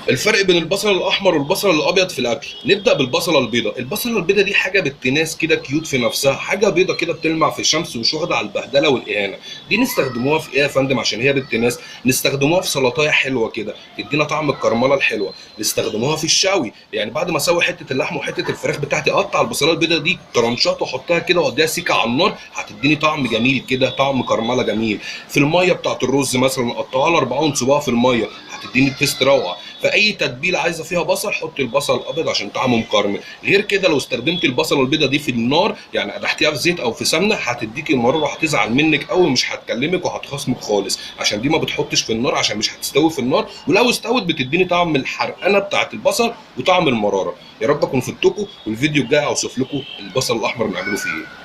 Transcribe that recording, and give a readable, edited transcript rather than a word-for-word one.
الفرق بين البصل الاحمر والبصل الابيض في الاكل. نبدا بالبصله البيضاء. البصله البيضاء دي حاجه بنت كده كيوت في نفسها، حاجه بيضه كده بتلمع في الشمس ومش واخده على البهدله والاهانه. دي نستخدموها في ايه يا فندم عشان هي بنت؟ نستخدموها في سلطايه حلوه كده تدينا طعم الكرمله الحلوه. نستخدموها في الشوي، يعني بعد ما اسوي حته اللحم وحته الفراخ بتاعتي اقطع البصله البيضاء دي طرنشات واحطها كده واديها سيكه على النار، هتديني طعم جميل كده، طعم كرمله جميل. في الميه بتاعت الرز مثلا اقطعها لها 4 صباع في الميه، هتديني تيست روعه. فاي تتبيله عايزه فيها بصل حط البصل الابيض عشان طعمه مكرمل. غير كده لو استخدمت البصله البيضه دي في النار، يعني قدحتيها في زيت او في سمنه، هتديكي المراره وهتزعل منك قوي، مش هتكلمك وهتخصمك خالص، عشان دي ما بتحطش في النار عشان مش هتستوي في النار، ولو استوت بتديني طعم الحرقنه بتاعت البصل وطعم المراره. يا رب اكون فدتكم، والفيديو الجاي اوصف لكم البصل الاحمر بنعمله فيه ايه.